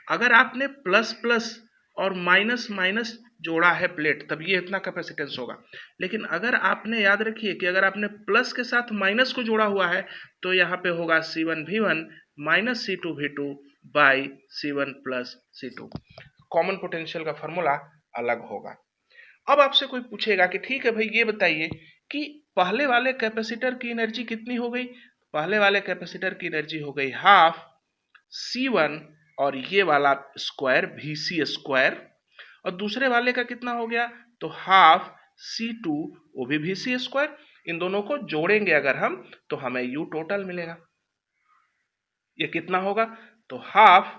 अगर आपने प्लस प्लस और माइनस माइनस जोड़ा है प्लेट, तब ये इतना कैपेसिटेंस होगा। लेकिन अगर आपने, याद रखिए कि अगर आपने प्लस के साथ माइनस को जोड़ा हुआ है तो यहाँ पे होगा C1 V1 minus C2 V2 by C1 plus C2। Common potential का फॉर्मूला अलग होगा। अब आपसे कोई पूछेगा कि ठीक है भाई, ये बताइए कि पहले वाले कैपेसिटर की एनर्जी कितनी हो गई? पहले वाले कैपेसिटर की एनर्जी हो गई हाफ C1 और ये वाला स्क्वायर VC स्क्वायर, और दूसरे वाले का कितना हो गया? तो हाफ C2, वो भी VC स्क्वायर। इन दोनों को जोड़ेंगे अगर हम तो हमें U टोटल मिलेगा। ये कितना होगा? तो हाफ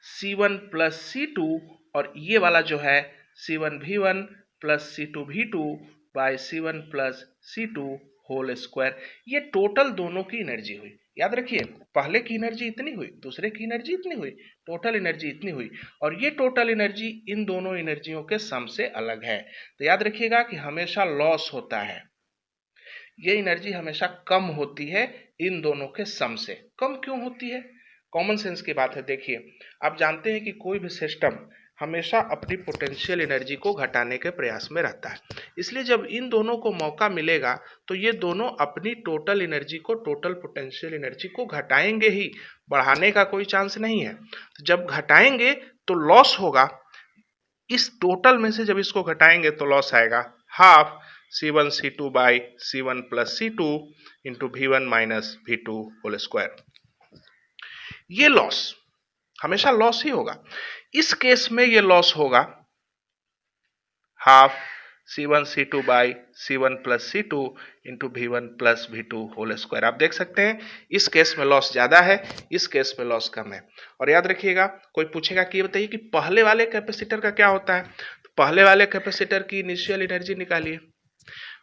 C1 प्लस C2, और ये वाला जो है C1 V1 plus C2 V2 by C1 plus C2 whole square. ये टोटल दोनों की एनर्जी हुई। याद रखिए, पहले की एनर्जी इतनी हुई, दूसरे की एनर्जी इतनी हुई, टोटल एनर्जी इतनी हुई, और ये टोटल एनर्जी इन दोनों एनर्जियों के सम से अलग है। तो याद रखिएगा कि हमेशा लॉस होता है, ये एनर्जी हमेशा कम होती है इन दोनों के सम से। कम क्यों होती है? कॉमन सेंस की बात है। देखिए, आप जानते हैं कि कोई भी सिस्टम हमेशा अपनी पोटेंशियल एनर्जी को घटाने के प्रयास में रहता है, इसलिए जब इन दोनों को मौका मिलेगा तो ये दोनों अपनी टोटल एनर्जी को, टोटल पोटेंशियल एनर्जी को घटाएंगे ही, बढ़ाने का कोई चांस नहीं है। तो जब घटाएंगे तो लॉस होगा, इस टोटल में से जब इसको घटाएंगे तो लॉस आएगा half C1 C2 by C1 plus C2 into V1 minus V2 whole square. ये लॉस हमेशा लॉस ही होगा। इस केस में ये लॉस होगा half C1 C2 by C1 plus C2 into V1 plus V2 whole square. आप देख सकते हैं इस केस में लॉस ज्यादा है, इस केस में लॉस कम है। और याद रखिएगा, कोई पूछेगा कि ये बताइए कि पहले वाले कैपेसिटर का क्या होता है? तो पहले वाले कैपेसिटर की इनिशियल एनर्जी निकालिए।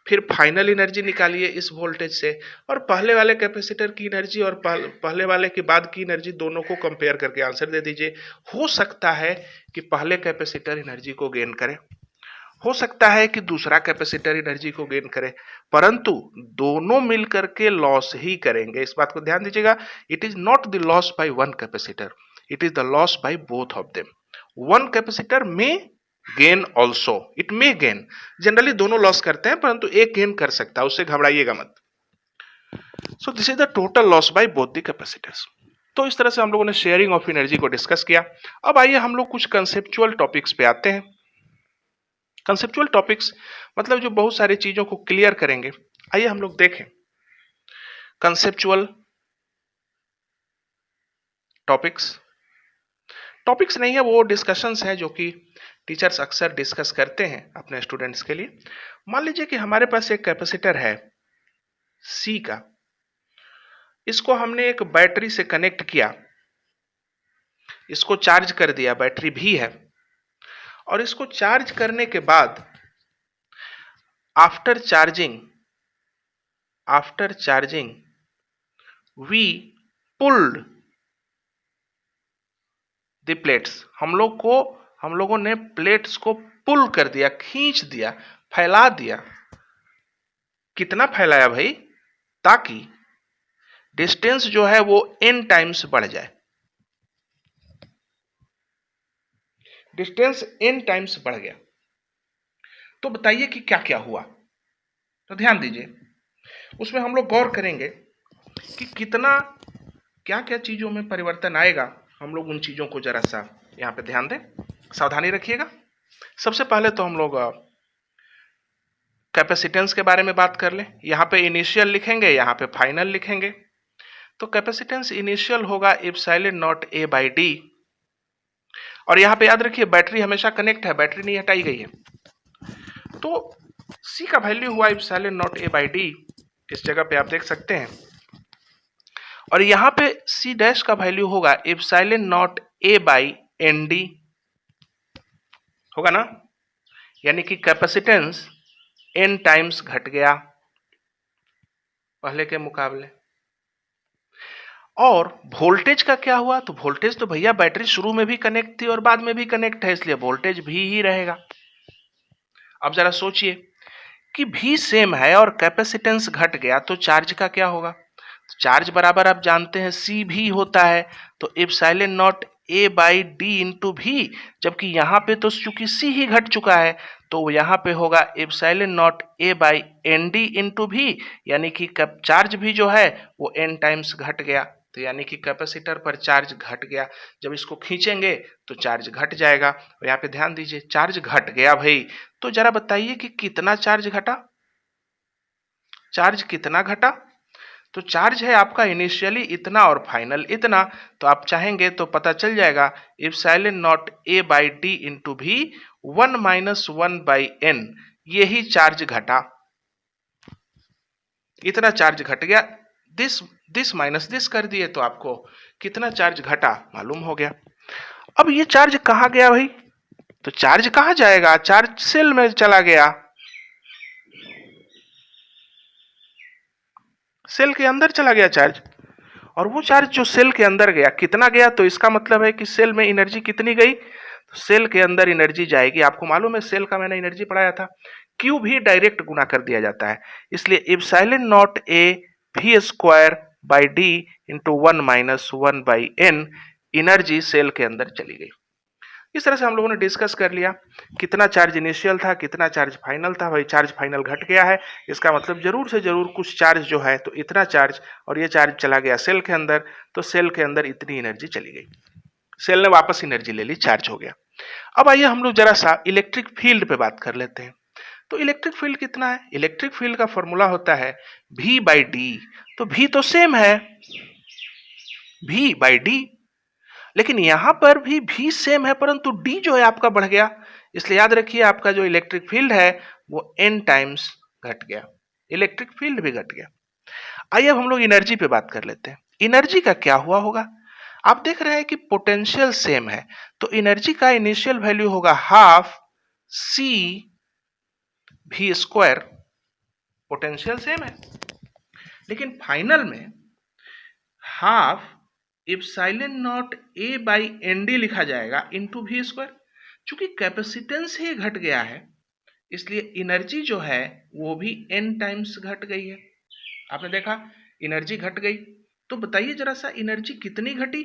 फिर फाइनल एनर्जी निकालिए इस वोल्टेज से, और पहले वाले कैपेसिटर की एनर्जी और पहले वाले के बाद की एनर्जी दोनों को कंपेयर करके आंसर दे दीजिए। हो सकता है कि पहले कैपेसिटर एनर्जी को गेन करे, हो सकता है कि दूसरा कैपेसिटर एनर्जी को गेन करे, परंतु दोनों मिलकर के लॉस ही करेंगे। इस बात को ध्यान दीजिएगा, it is not the loss by one capacitor, it is the loss by both of them. One capacitor में gain also, it may gain, generally दोनों लॉस करते हैं परंतु एक गेन कर सकता है, उससे घबराइएगा मत। So this is the total loss by both the capacitors. तो इस तरह से हम लोगों ने शेयरिंग ऑफ एनर्जी को डिस्कस किया। अब आइए हम लोग कुछ कंसेप्चुअल टॉपिक्स पे आते हैं। कंसेप्चुअल टॉपिक्स मतलब जो बहुत सारी चीजों को क्लियर करेंगे। आइए हम लोग देखें कंसेप्चुअल टॉपिक्स। टॉपिक्स नहीं है, वो डिस्कशंस हैं जो कि टीचर्स अक्सर डिस्कस करते हैं अपने स्टूडेंट्स के लिए। मान लीजिए कि हमारे पास एक कैपेसिटर है सी का, इसको हमने एक बैटरी से कनेक्ट किया, इसको चार्ज कर दिया, बैटरी भी है, और इसको चार्ज करने के बाद after charging we pulled the plates. हम लोगों ने प्लेट्स को पुल कर दिया, खींच दिया, फैला दिया। कितना फैलाया भाई? ताकि डिस्टेंस जो है वो n टाइम्स बढ़ जाए, डिस्टेंस n टाइम्स बढ़ गया। तो बताइए कि क्या क्या हुआ। तो ध्यान दीजिए, उसमें हम लोग गौर करेंगे कि कितना क्या क्या चीजों में परिवर्तन आएगा। हम लोग उन चीजों को जरा सा यहां पे ध्यान दें, सावधानी रखिएगा। सबसे पहले तो हम लोग कैपेसिटेंस के बारे में बात कर लें। यहां पे इनिशियल लिखेंगे, यहां पे फाइनल लिखेंगे। तो कैपेसिटेंस इनिशियल होगा epsilon not A by D, और यहां पे याद रखिए बैटरी हमेशा कनेक्ट है, बैटरी नहीं हटाई गई है। तो सी का वैल्यू हुआ epsilon not A by D, इस जगह पे आप देख सकते हैं। और यहां पे सी डैश का वैल्यू होगा epsilon not A by N D, होगा ना। यानी कि कैपेसिटेंस n टाइम्स घट गया पहले के मुकाबले। और वोल्टेज का क्या हुआ? तो वोल्टेज तो भैया बैटरी शुरू में भी कनेक्ट थी और बाद में भी कनेक्ट है, इसलिए वोल्टेज भी ही रहेगा। अब जरा सोचिए कि भी सेम है और कैपेसिटेंस घट गया, तो चार्ज का क्या होगा? चार्ज बराबर आप जानते हैं सी भी होता है, तो epsilon not A by D into भी, जबकि यहां पे तो चूंकि सी ही घट चुका है तो यहां पे होगा epsilon not A by N D into भी, यानी कि चार्ज भी जो है वो n टाइम्स घट गया। तो यानी कि कैपेसिटर पर चार्ज घट गया, जब इसको खींचेंगे तो चार्ज घट जाएगा। और यहाँ पे ध्यान दीजिए, चार्ज घट गया भाई, तो जरा बताइए कि कितना चार्ज घटा, चार्ज कितना घटा? तो चार्ज है आपका इनिशियली इतना और फाइनल इतना, तो आप चाहेंगे तो पता चल जाएगा epsilon not A by D into भी 1 माइनस 1 बाई एन, यही चार्ज घटा, इतना चार्ज घट गया। दिस माइनस दिस कर दिए तो आपको कितना चार्ज घटा मालूम हो गया। अब ये चार्ज कहां गया भाई? तो चार्ज कहां जाएगा? चार्ज सेल में चला गया, सेल के अंदर चला गया चार्ज। और वो चार्ज जो सेल के अंदर गया, कितना गया? तो इसका मतलब है कि सेल में एनर्जी कितनी गई? तो सेल के अंदर एनर्जी जाएगी, आपको मालूम है सेल का मैंने एनर्जी पढ़ाया था, क्यू भी डायरेक्ट गुना कर दिया जाता है, इसलिए epsilon not A V square by D into 1 minus 1 by N, energy cell के अंदर चली गई। इस तरह से हम लोगों ने डिस्कस कर लिया कितना चार्ज इनिशियल था, कितना चार्ज फाइनल था। भाई चार्ज फाइनल घट गया है, इसका मतलब जरूर से जरूर कुछ चार्ज जो है, तो इतना चार्ज, और ये चार्ज चला गया सेल के अंदर, तो सेल के अंदर इतनी एनर्जी चली गई, सेल ने वापस एनर्जी ले ली, चार्ज हो गया। अब आइए हम लोग जरा सा इलेक्ट्रिक फील्ड पे बात कर लेते हैं। तो इलेक्ट्रिक फील्ड कितना है? इलेक्ट्रिक फील्ड का फॉर्मूला होता है V बाई डी। तो V तो सेम है, V बाई डी, लेकिन यहां पर भी V सेम है, परंतु D जो है आपका बढ़ गया, इसलिए याद रखिए आपका जो इलेक्ट्रिक फील्ड है वो n टाइम्स घट गया, इलेक्ट्रिक फील्ड भी घट गया। आइए अब हम लोग एनर्जी पे बात कर लेते हैं। एनर्जी का क्या हुआ होगा? आप देख रहे हैं कि पोटेंशियल सेम है, तो एनर्जी का इनिशियल वैल्यू होगा half C V square potential same है, लेकिन फाइनल में half epsilon not A by N D लिखा जाएगा इंटू वी स्क्वायर। चूंकि कैपेसिटेंस ही घट गया है इसलिए एनर्जी जो है वो भी n टाइम्स घट गई है। आपने देखा एनर्जी घट गई, तो बताइए जरा सा एनर्जी कितनी घटी।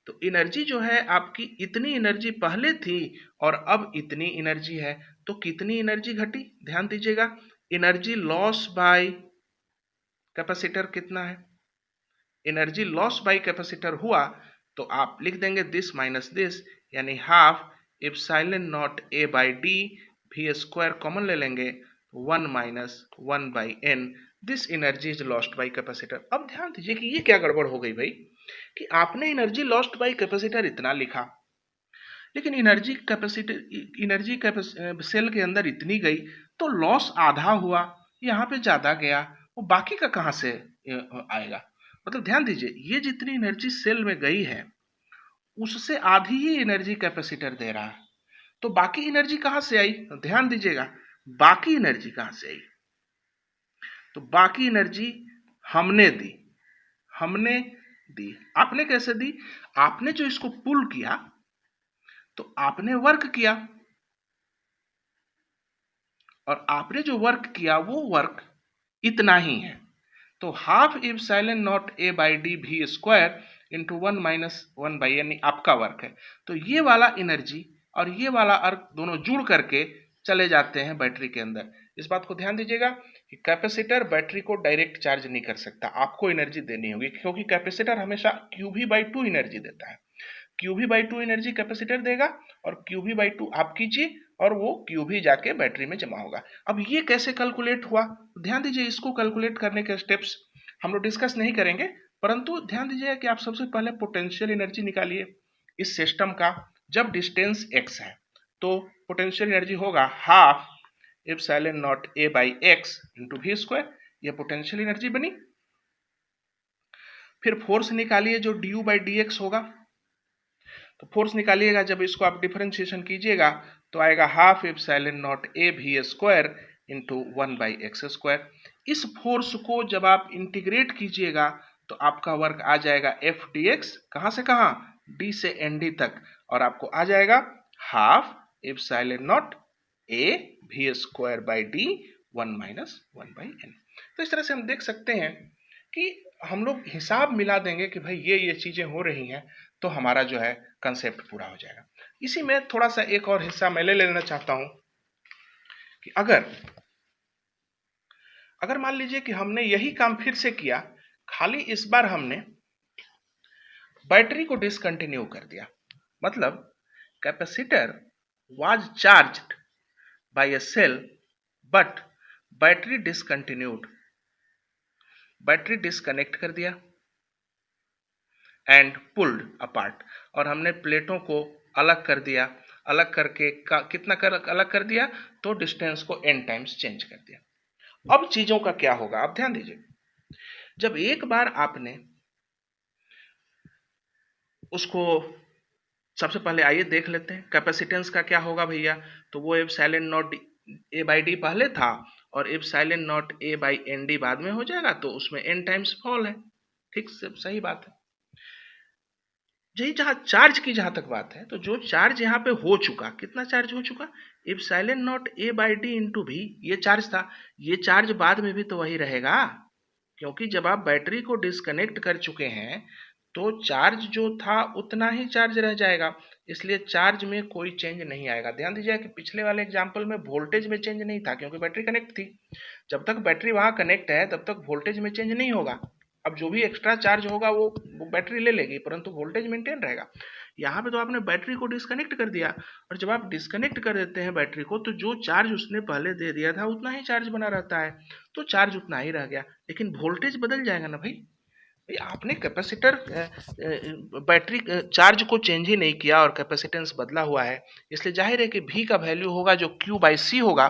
तो एनर्जी जो है आपकी इतनी एनर्जी पहले थी और अब इतनी एनर्जी है, तो कितनी एनर्जी घटी ध्यान दीजिएगा। एनर्जी लॉस बाय कैपेसिटर कितना है, एनर्जी लॉस बाय कैपेसिटर हुआ तो आप लिख देंगे दिस माइनस दिस, यानी half epsilon not A by D V square common ले लेंगे 1 minus 1 by N, this energy is lost by capacitor. अब ध्यान दीजिए कि ये क्या गड़बड़ हो गई भाई, कि आपने एनर्जी लॉस्ट बाय कैपेसिटर इतना लिखा, लेकिन एनर्जी सेल के अंदर इतनी गई तो लॉस आधा हुआ, यहाँ पे ज्यादा गया, वो बाकी का कहाँ से आएगा। मतलब ध्यान दीजिए ये जितनी एनर्जी सेल में गई है उससे आधी ही एनर्जी कैपेसिटर दे रहा है, तो बाकी एनर्जी कहां से आई। ध्यान दीजिएगा बाकी एनर्जी कहां से आई, तो बाकी एनर्जी हमने दी। आपने कैसे दी, आपने जो इसको पुल किया तो आपने वर्क किया, और आपने जो वर्क किया वो वर्क इतना ही है। तो half epsilon not A by D V square into 1 minus 1 by यानी आपका वर्क है। तो ये वाला एनर्जी और ये वाला अर्क दोनों जुड़ करके चले जाते हैं बैटरी के अंदर। इस बात को ध्यान दीजिएगा कि कैपेसिटर बैटरी को डायरेक्ट चार्ज नहीं कर सकता, आपको एनर्जी देनी होगी, क्योंकि कैपेसिटर हमेशा QV/2 एनर्जी देता है। QV/2 एनर्जी कैपेसिटर देगा और QV/2 आप कीजिए और वो QV जाके बैटरी में जमा होगा। अब ये कैसे कैलकुलेट हुआ, ध्यान दीजिए इसको कैलकुलेट करने के स्टेप्स हम लोग डिस्कस नहीं करेंगे, परंतु ध्यान दीजिए कि आप सबसे पहले पोटेंशियल एनर्जी निकालिए इस सिस्टम का। जब डिस्टेंस x है तो पोटेंशियल एनर्जी होगा half epsilon not A by X into V square, यह पोटेंशियल एनर्जी बनी। फिर फोर्स निकालिए जो du बाई डी एक्स होगा, तो फोर्स निकालिएगा जब इसको आप डिफरेंशिएशन कीजिएगा तो आएगा half epsilon not A V square into 1 by x square. इस फोर्स को जब आप इंटीग्रेट कीजिएगा तो आपका वर्क आ जाएगा एफ डी एक्स, कहां से कहां, डी से एन डी तक, और आपको आ जाएगा half epsilon not A V square by D 1 minus 1 by N. तो इस तरह से हम देख सकते हैं कि हम लोग हिसाब मिला देंगे कि भाई ये चीजें हो रही हैं तो हमारा जो है कंसेप्ट पूरा हो जाएगा। इसी में थोड़ा सा एक और हिस्सा मैं ले लेना चाहता हूं कि अगर मान लीजिए कि हमने यही काम फिर से किया, खाली इस बार हमने बैटरी को डिसकंटिन्यू कर दिया, मतलब capacitor was charged by a cell but battery discontinued, battery disconnect कर दिया एंड पुल्ड अपार्ट, और हमने प्लेटों को अलग कर दिया, अलग करके कितना अलग कर दिया, तो डिस्टेंस को n टाइम्स चेंज कर दिया। अब चीजों का क्या होगा, आप ध्यान दीजिए, जब एक बार आपने उसको, सबसे पहले आइए देख लेते हैं कैपेसिटेंस का क्या होगा भैया। तो वो epsilon not A by D पहले था और epsilon not A by N D बाद में हो जाएगा, तो उसमें n टाइम्स फॉल है, ठीक से सही बात है। यही जहां चार्ज की जहां तक बात है, तो जो चार्ज यहाँ पे हो चुका, कितना चार्ज हो चुका, epsilon not A by D into भी, ये चार्ज था, ये चार्ज बाद में भी तो वही रहेगा, क्योंकि जब आप बैटरी को डिस्कनेक्ट कर चुके हैं तो चार्ज जो था उतना ही चार्ज रह जाएगा, इसलिए चार्ज में कोई चेंज नहीं आएगा। ध्यान दीजिए कि पिछले वाले एग्जांपल में वोल्टेज में चेंज नहीं था क्योंकि बैटरी कनेक्ट थी, जब तक बैटरी वहां कनेक्ट है तब तक वोल्टेज में चेंज नहीं होगा। अब जो भी एक्स्ट्रा चार्ज होगा वो बैटरी ले लेगी, परंतु वोल्टेज मेंटेन रहेगा। यहाँ पे तो आपने बैटरी को डिस्कनेक्ट कर दिया, और जब आप डिस्कनेक्ट कर देते हैं बैटरी को तो जो चार्ज उसने पहले दे दिया था उतना ही चार्ज बना रहता है, तो चार्ज उतना ही रह गया, लेकिन वोल्टेज बदल जाएगा ना भाई। आपने कैपेसिटर बैटरी चार्ज को चेंज ही नहीं किया और कैपेसिटेंस बदला हुआ है, इसलिए जाहिर है कि v का वैल्यू होगा जो q बाई सी होगा।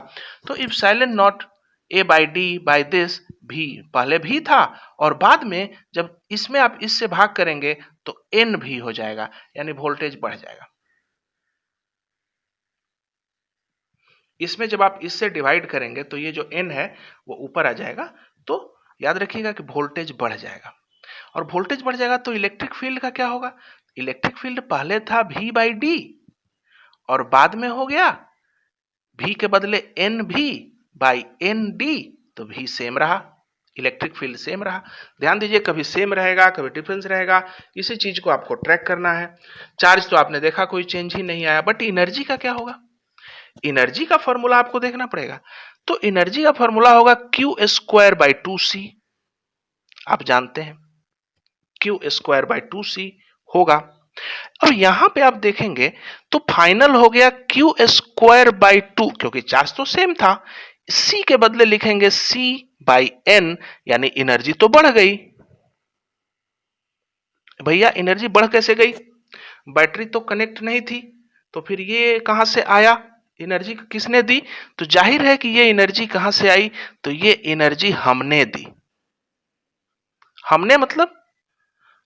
तो epsilon not a by D by this भी पहले भी था और बाद में जब इसमें आप इससे भाग करेंगे तो n भी हो जाएगा, यानी वोल्टेज बढ़ जाएगा। इसमें जब आप इससे डिवाइड करेंगे तो ये जो n है वो ऊपर आ जाएगा, तो याद रखिएगा कि वोल्टेज बढ़ जाएगा, और वोल्टेज बढ़ जाएगा तो इलेक्ट्रिक फील्ड का क्या होगा? इलेक्ट्रिक फील्ड पहले था v बाई डी और बाद में हो गया v के बदले एन भी बाई एन डी, तो v सेम रहा, इलेक्ट्रिक फील्ड सेम रहा। ध्यान दीजिए, कभी सेम रहेगा कभी डिफरेंस रहेगा, इसी चीज को आपको ट्रैक करना है। चार्ज तो आपने देखा कोई चेंज ही नहीं आया, बट एनर्जी का क्या होगा? एनर्जी का फॉर्मूला आपको देखना पड़ेगा। तो एनर्जी का फॉर्मूला होगा क्यू स्क्वायर बाई टू सी, आप जानते हैं क्यू स्क्वायर बाई टू सी होगा। अब यहां पे आप देखेंगे तो फाइनल हो गया क्यू स्क्वायर बाई टू, क्योंकि चार्ज तो सेम था, सी के बदले लिखेंगे सी बाई एन, यानी एनर्जी तो बढ़ गई। भैया एनर्जी बढ़ कैसे गई? बैटरी तो कनेक्ट नहीं थी, तो फिर ये कहां से आया? एनर्जी किसने दी? तो जाहिर है कि ये एनर्जी कहां से आई? तो ये एनर्जी हमने दी। हमने मतलब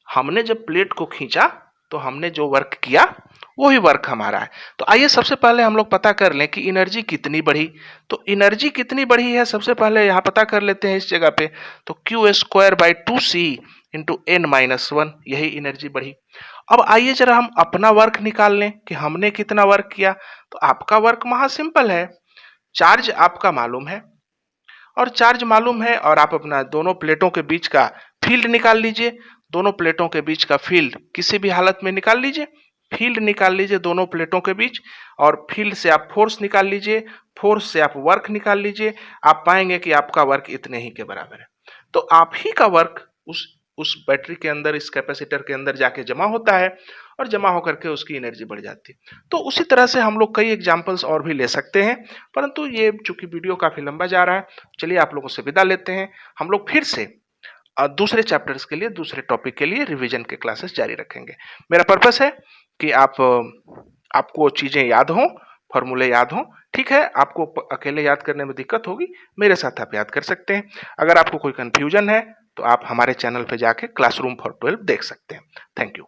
हमने जब प्लेट को खींचा तो हमने जो वर्क किया वही वर्क हमारा है। तो आइए सबसे पहले हम लोग पता कर लें कि एनर्जी कितनी बढ़ी। तो एनर्जी कितनी बढ़ी है सबसे पहले यहां पता कर लेते हैं इस जगह पे। तो Q square by two C into N minus one, यही एनर्जी बढ़ी। अब आइए जरा हम अपना वर्क निकाल लें कि हमने कितना वर्क किया। तो आपका वर्क महा सिंपल है, चार्ज आपका मालूम है, और चार्ज मालूम है और आप अपना दोनों प्लेटों के बीच का फील्ड निकाल लीजिए। दोनों प्लेटों के बीच का फील्ड किसी भी हालत में निकाल लीजिए, फील्ड निकाल लीजिए दोनों प्लेटों के बीच, और फील्ड से आप फोर्स निकाल लीजिए, फोर्स से आप वर्क निकाल लीजिए। आप पाएंगे कि आपका वर्क इतने ही के बराबर है। तो आप ही का वर्क उस बैटरी के अंदर, इस कैपेसिटर के अंदर जाके जमा होता है, और जमा होकर के उसकी एनर्जी बढ़ जाती है। तो उसी तरह से हम लोग कई एग्जांपल्स और भी ले सकते हैं, परंतु ये चूंकि वीडियो काफी लंबा जा रहा है, चलिए आप लोगों से विदा लेते हैं। हम लोग फिर से दूसरे चैप्टर्स के लिए, दूसरे टॉपिक के लिए रिवीजन के क्लासेस जारी रखेंगे। मेरा पर्पस है कि आपको चीजें याद हों, फॉर्मूले याद हों। ठीक है, आपको अकेले याद करने में दिक्कत होगी, मेरे साथ आप याद कर सकते हैं। अगर आपको कोई कंफ्यूजन है तो आप हमारे चैनल पे जाके क्लासरूम फॉर 12 देख सकते हैं। Thank you.